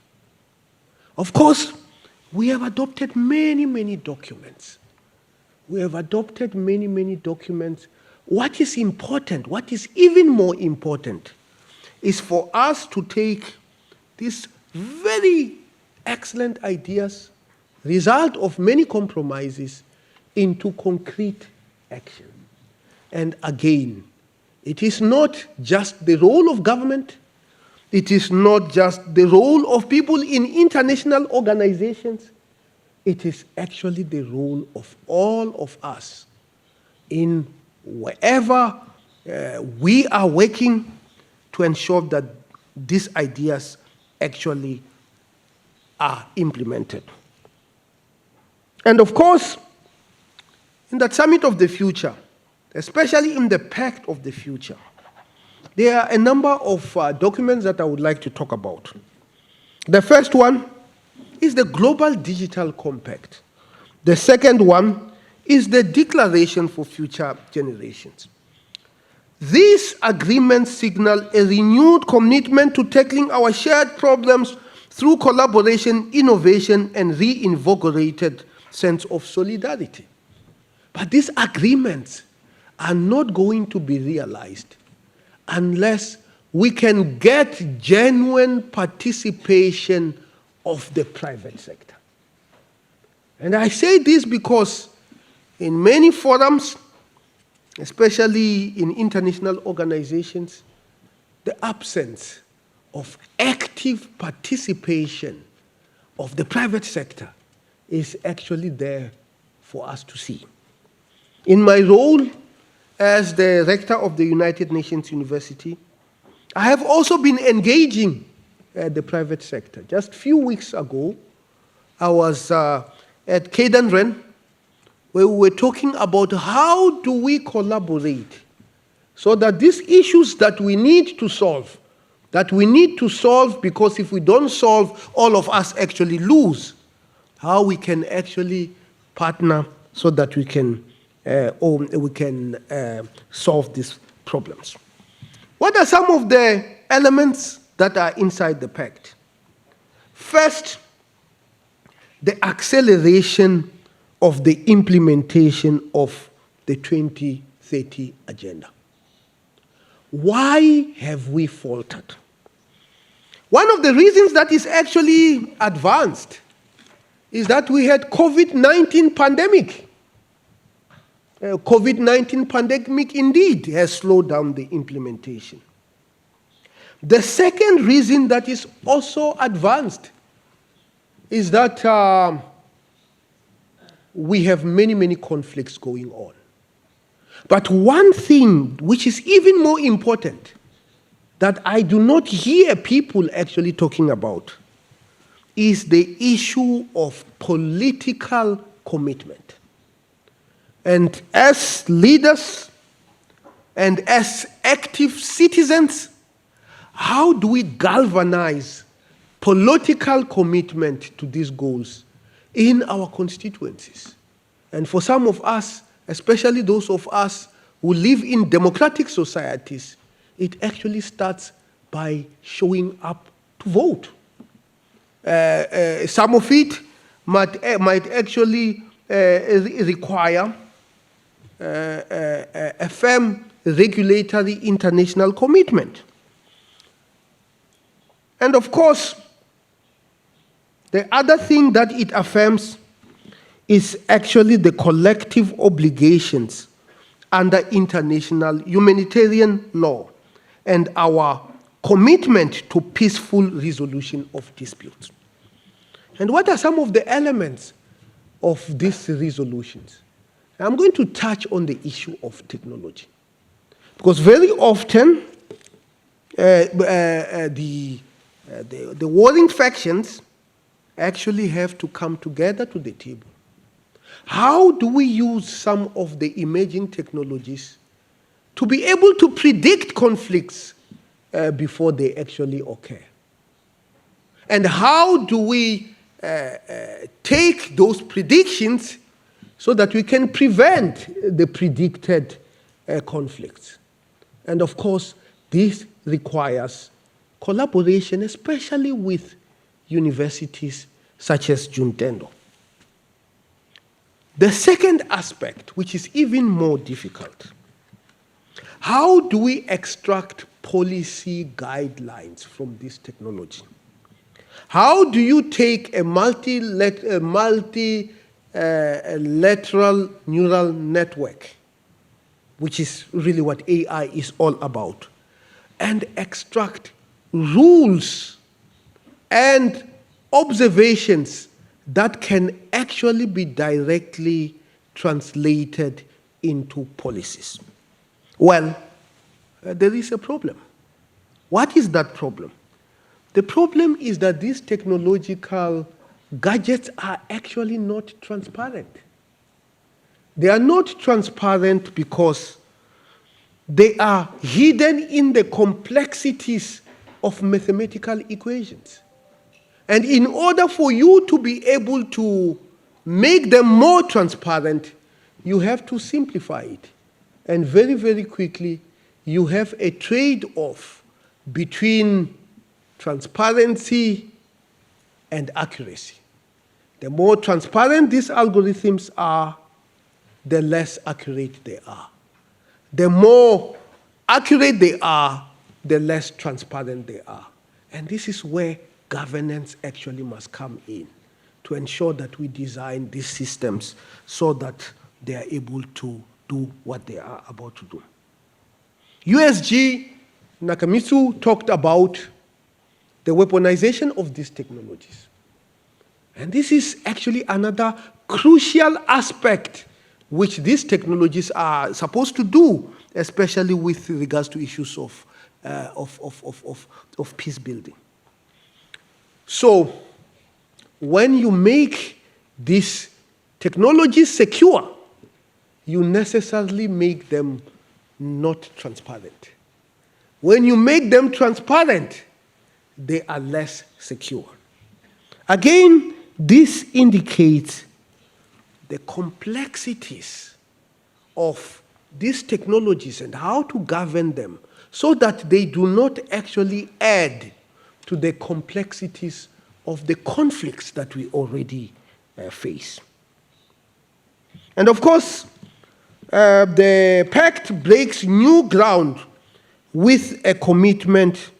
Of course, we have adopted many documents. We have adopted many documents. What is important, what is even more important, is for us to take these very excellent ideas, result of many compromises, into concrete action. And again, it is not just the role of government, it is not just the role of people in international organizations, it is actually the role of all of us in wherever we are working to ensure that these ideas actually are implemented. And of course, in that Summit of the Future, especially in the Pact of the Future, there are a number of documents that I would like to talk about. The first one is the Global Digital Compact. The second one is the Declaration for Future Generations. These agreements signal a renewed commitment to tackling our shared problems through collaboration, innovation, and reinvigorated sense of solidarity. But these agreements are not going to be realized unless we can get genuine participation of the private sector. And I say this because in many forums, especially in international organizations, the absence of active participation of the private sector is actually there for us to see. In my role as the rector of the United Nations University, I have also been engaging the private sector. Just a few weeks ago, I was at Keidanren, where we were talking about how do we collaborate so that these issues that we need to solve because if we don't solve, all of us actually lose, how we can actually partner so that we can solve these problems. What are some of the elements that are inside the pact? First, the acceleration of the implementation of the 2030 agenda. Why have we faltered? One of the reasons that is actually advanced is that we had COVID-19 pandemic. COVID-19 pandemic indeed has slowed down the implementation. The second reason that is also advanced is that we have many conflicts going on. But one thing which is even more important that I do not hear people actually talking about is the issue of political commitment. And as leaders and as active citizens, how do we galvanize political commitment to these goals in our constituencies? And for some of us, especially those of us who live in democratic societies, it actually starts by showing up to vote. Some of it might actually require a firm regulatory international commitment. And of course, the other thing that it affirms is actually the collective obligations under international humanitarian law and our commitment to peaceful resolution of disputes. And what are some of the elements of these resolutions? I'm going to touch on the issue of technology, because very often the warring factions actually have to come together to the table. How do we use some of the emerging technologies to be able to predict conflicts before they actually occur? And how do we take those predictions so that we can prevent the predicted conflicts? And of course, this requires collaboration, especially with universities such as Juntendo. The second aspect, which is even more difficult, how do we extract policy guidelines from this technology? How do you take a multilateral neural network, which is really what AI is all about, and extract rules and observations that can actually be directly translated into policies? Well, there is a problem. What is that problem? The problem is that these technological gadgets are actually not transparent. They are not transparent because they are hidden in the complexities of mathematical equations. And in order for you to be able to make them more transparent, you have to simplify it. And very, very quickly, you have a trade-off between transparency and accuracy. The more transparent these algorithms are, the less accurate they are. The more accurate they are, the less transparent they are. And this is where governance actually must come in to ensure that we design these systems so that they are able to do what they are about to do. USG Nakamitsu talked about the weaponization of these technologies. And this is actually another crucial aspect which these technologies are supposed to do, especially with regards to issues of peace building. So when you make these technologies secure, you necessarily make them not transparent. When you make them transparent, they are less secure. Again, this indicates the complexities of these technologies and how to govern them so that they do not actually add to the complexities of the conflicts that we already face. And of course, the pact breaks new ground with a commitment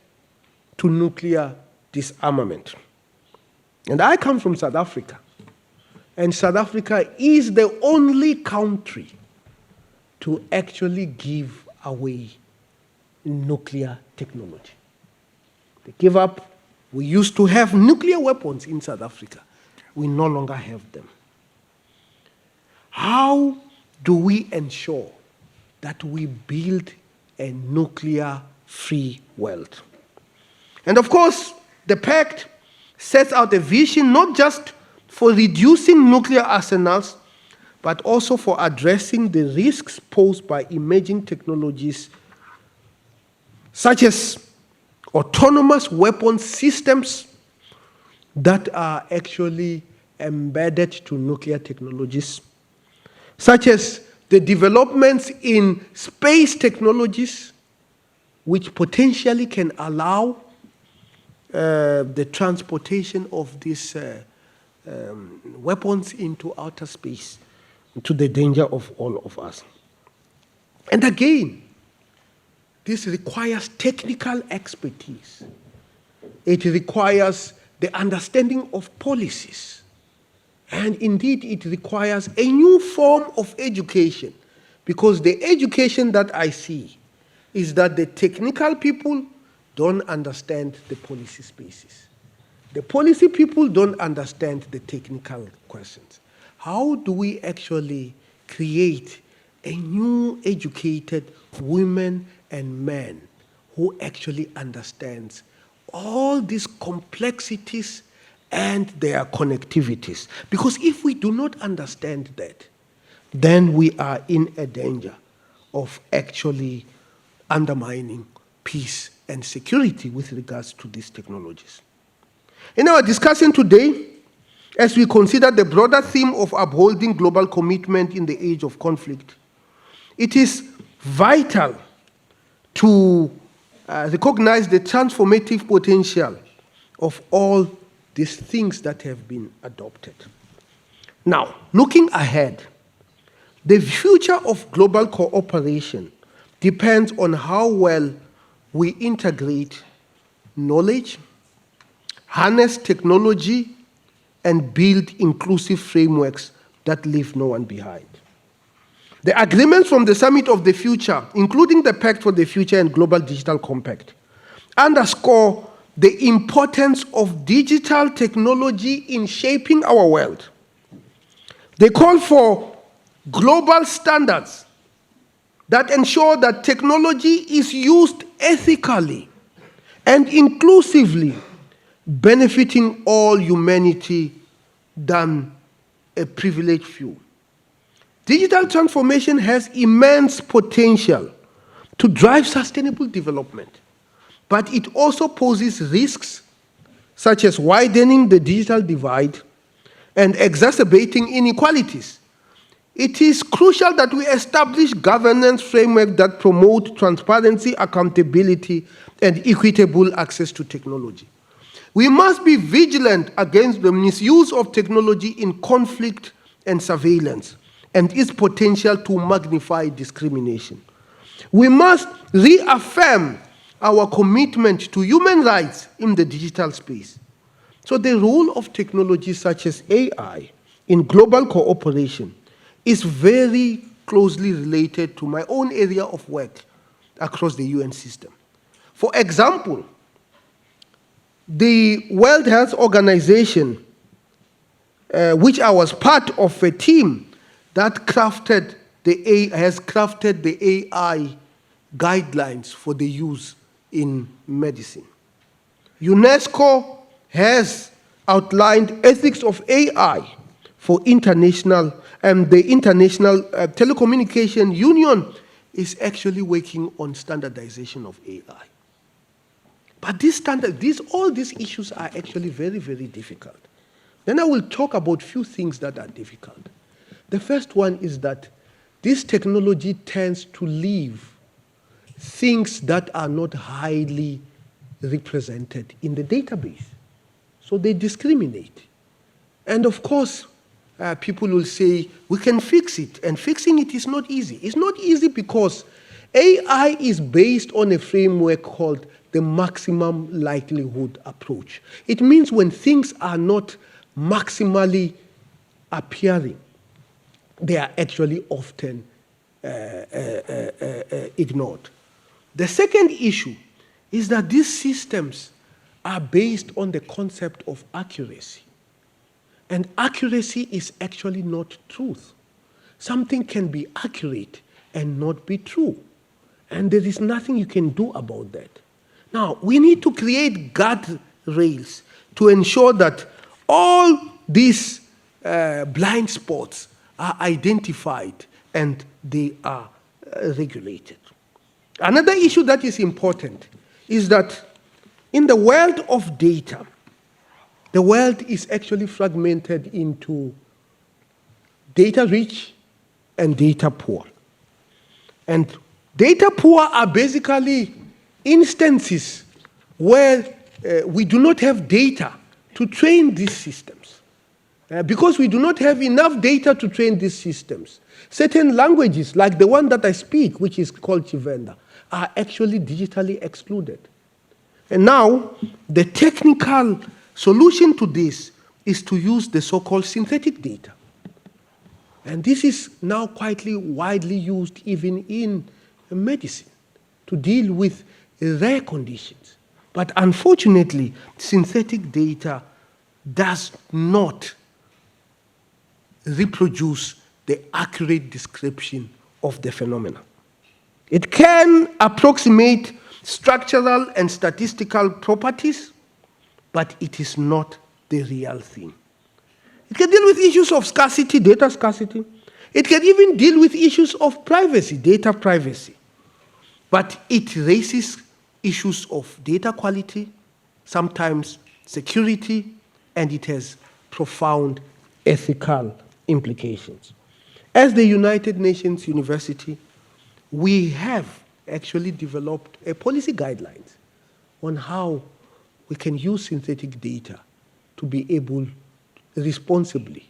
to nuclear disarmament. And I come from South Africa. And South Africa is the only country to actually give away nuclear technology. They give up. We used to have nuclear weapons in South Africa. We no longer have them. How do we ensure that we build a nuclear-free world? And of course, the pact sets out a vision not just for reducing nuclear arsenals, but also for addressing the risks posed by emerging technologies such as autonomous weapon systems that are actually embedded to nuclear technologies, such as the developments in space technologies, which potentially can allow the transportation of these weapons into outer space, to the danger of all of us. And again, this requires technical expertise. It requires the understanding of policies. And indeed, it requires a new form of education because the education that I see is that the technical people don't understand the policy spaces. The policy people don't understand the technical questions. How do we actually create a new educated women and men who actually understands all these complexities and their connectivities? Because if we do not understand that, then we are in a danger of actually undermining peace and security with regards to these technologies. In our discussion today, as we consider the broader theme of upholding global commitment in the age of conflict, it is vital to recognize the transformative potential of all these things that have been adopted. Now, looking ahead, the future of global cooperation depends on how well we integrate knowledge, harness technology, and build inclusive frameworks that leave no one behind. The agreements from the Summit of the Future, including the Pact for the Future and Global Digital Compact, underscore the importance of digital technology in shaping our world. They call for global standards that ensure that technology is used ethically and inclusively, benefiting all humanity than a privileged few. Digital transformation has immense potential to drive sustainable development, but it also poses risks such as widening the digital divide and exacerbating inequalities. It is crucial that we establish governance frameworks that promote transparency, accountability, and equitable access to technology. We must be vigilant against the misuse of technology in conflict and surveillance and its potential to magnify discrimination. We must reaffirm our commitment to human rights in the digital space. So the role of technology such as AI in global cooperation is very closely related to my own area of work across the UN system. For example, the World Health Organization, which I was part of a team that has crafted the AI guidelines for the use in medicine. UNESCO has outlined ethics of AI for international, and the International Telecommunication Union is actually working on standardization of AI. But all these issues are actually very, very difficult. Then I will talk about few things that are difficult. The first one is that this technology tends to leave things that are not highly represented in the database. So they discriminate. And of course, people will say, we can fix it, and fixing it is not easy. It's not easy because AI is based on a framework called the maximum likelihood approach. It means when things are not maximally appearing, they are actually often ignored. The second issue is that these systems are based on the concept of accuracy. And accuracy is actually not truth. Something can be accurate and not be true. And there is nothing you can do about that. Now, we need to create guardrails to ensure that all these blind spots are identified and they are regulated. Another issue that is important is that in the world of data, the world is actually fragmented into data rich and data poor. And data poor are basically instances where we do not have data to train these systems. Because we do not have enough data to train these systems, certain languages, like the one that I speak, which is called Juntendo, are actually digitally excluded. And now, the technical solution to this is to use the so-called synthetic data. And this is now quite widely used even in medicine to deal with rare conditions. But unfortunately, synthetic data does not reproduce the accurate description of the phenomena. It can approximate structural and statistical properties, but it is not the real thing. It can deal with issues of scarcity, data scarcity. It can even deal with issues of privacy, data privacy. But it raises issues of data quality, sometimes security, and it has profound ethical implications. As the United Nations University, we have actually developed a policy guidelines on how we can use synthetic data to be able responsibly.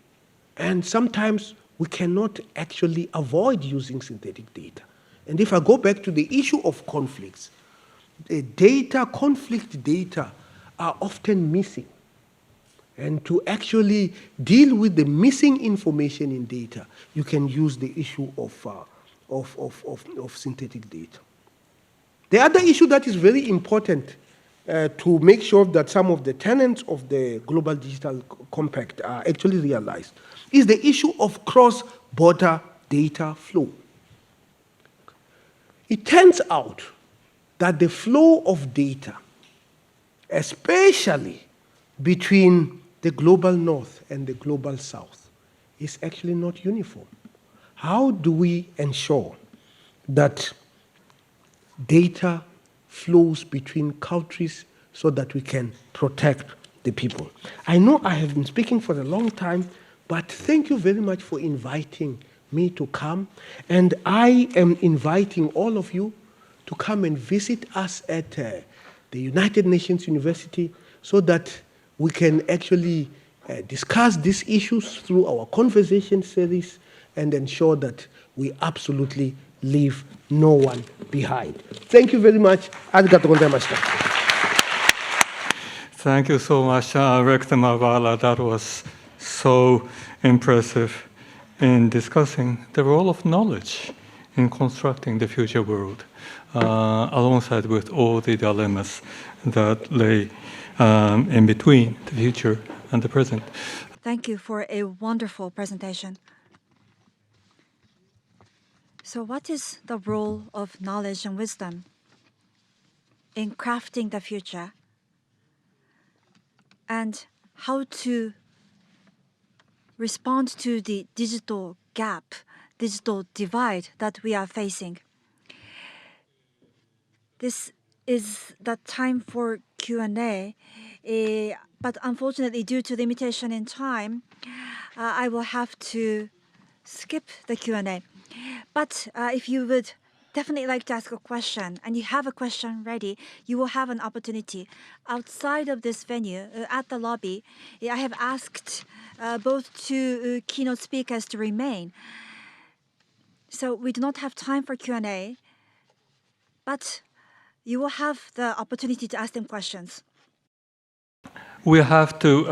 And sometimes we cannot actually avoid using synthetic data. And if I go back to the issue of conflicts, conflict data are often missing. And to actually deal with the missing information in data, you can use the issue of synthetic data. The other issue that is very important to make sure that some of the tenets of the Global Digital Compact are actually realized is the issue of cross-border data flow. It turns out that the flow of data, especially between the global north and the global south, is actually not uniform. How do we ensure that data flows between countries so that we can protect the people? I know I have been speaking for a long time, but thank you very much for inviting me to come. And I am inviting all of you to come and visit us at the United Nations University so that we can actually discuss these issues through our conversation series and ensure that we absolutely leave no one behind. Thank you very much. Arigatou gozaimashita. Thank you so much, Rector Mavala. That was so impressive in discussing the role of knowledge in constructing the future world, alongside with all the dilemmas that lay in between the future and the present. Thank you for a wonderful presentation. So what is the role of knowledge and wisdom in crafting the future, and how to respond to the digital gap, digital divide that we are facing? This is the time for Q&A, but unfortunately, due to limitation in time, I will have to skip the Q&A. But if you would definitely like to ask a question and you have a question ready, you will have an opportunity. Outside of this venue, at the lobby, I have asked both two keynote speakers to remain. So we do not have time for Q&A, but you will have the opportunity to ask them questions. We have to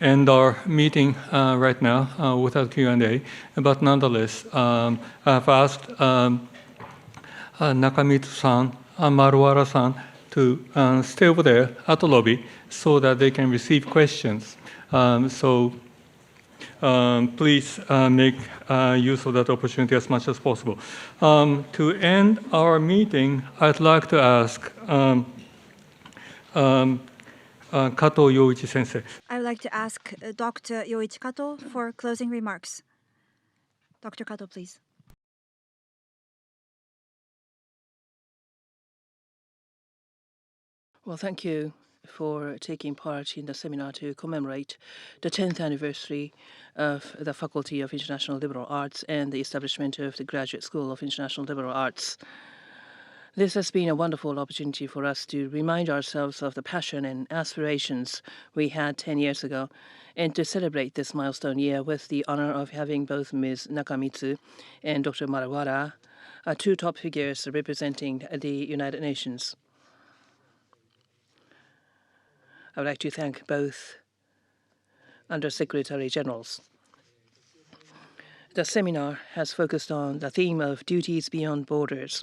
end our meeting right now without Q&A. But nonetheless, I've asked Nakamitsu-san, Maruwara-san to stay over there at the lobby so that they can receive questions. Please make use of that opportunity as much as possible. To end our meeting, I'd like to ask Kato Yoichi Sensei. I would like to ask Dr. Yoichi Kato for closing remarks. Dr. Kato, please. Well, thank you for taking part in the seminar to commemorate the 10th anniversary of the Faculty of International Liberal Arts and the establishment of the Graduate School of International Liberal Arts. This has been a wonderful opportunity for us to remind ourselves of the passion and aspirations we had 10 years ago, and to celebrate this milestone year with the honor of having both Ms. Nakamitsu and Dr. Maruwara, two top figures representing the United Nations. I would like to thank both Under-Secretary Generals. The seminar has focused on the theme of duties beyond borders.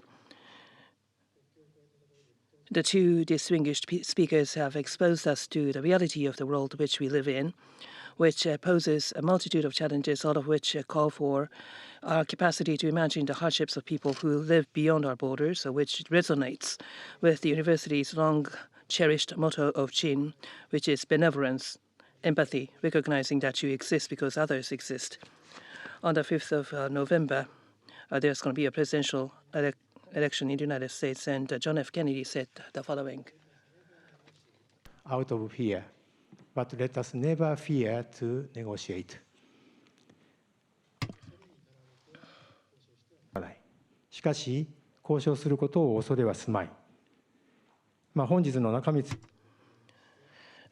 The two distinguished speakers have exposed us to the reality of the world which we live in, which poses a multitude of challenges, all of which call for our capacity to imagine the hardships of people who live beyond our borders, which resonates with the university's long-cherished motto of CHIN, which is benevolence, empathy, recognizing that you exist because others exist. On the 5th of November, there's going to be a presidential election in the United States, and John F. Kennedy said the following. Out of fear, but let us never fear to negotiate. しかし、交渉することを恐れはすまい。本日の中満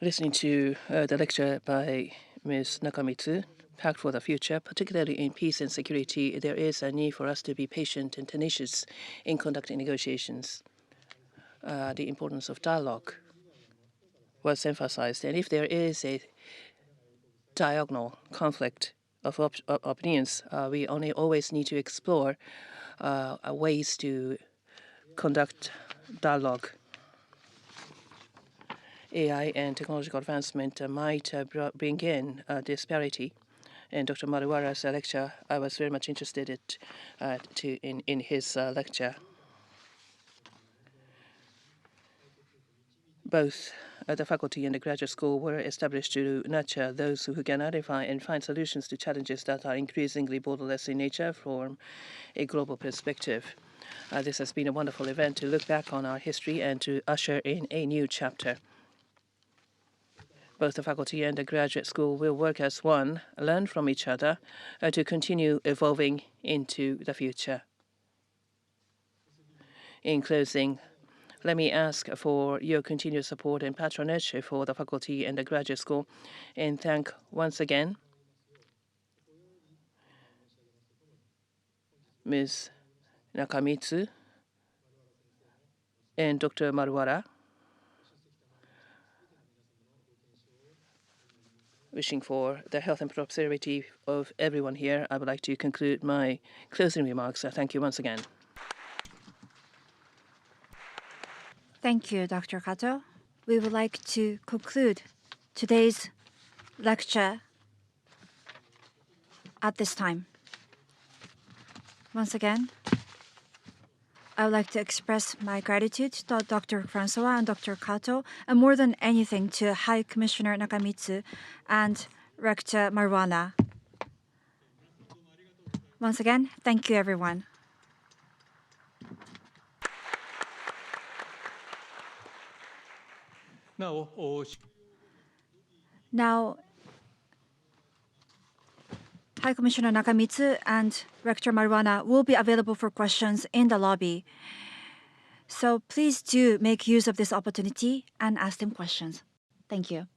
Listening to the lecture by Ms. Nakamitsu, Pact for the Future, particularly in peace and security, there is a need for us to be patient and tenacious in conducting negotiations. The importance of dialogue was emphasized, and if there is a diagonal conflict of opinions, we only always need to explore ways to conduct dialogue. AI and technological advancement might bring in disparity. And Dr. Maruwara's lecture, I was very much interested in his lecture. Both the faculty and the graduate school were established to nurture those who can identify and find solutions to challenges that are increasingly borderless in nature from a global perspective. This has been a wonderful event to look back on our history and to usher in a new chapter. Both the faculty and the graduate school will work as one, learn from each other, to continue evolving into the future. In closing, let me ask for your continued support and patronage for the faculty and the graduate school, and thank once again Ms. Nakamitsu and Dr. Maruwara. Wishing for the health and prosperity of everyone here, I would like to conclude my closing remarks. Thank you once again. Thank you, Dr. Kato. We would like to conclude today's lecture at this time. Once again, I would like to express my gratitude to Dr. Francois and Dr. Kato, and more than anything to High Commissioner Nakamitsu and Rector Maruwara. Once again, thank you, everyone. Now, High Commissioner Nakamitsu and Rector Maruwara will be available for questions in the lobby. So please do make use of this opportunity and ask them questions. Thank you.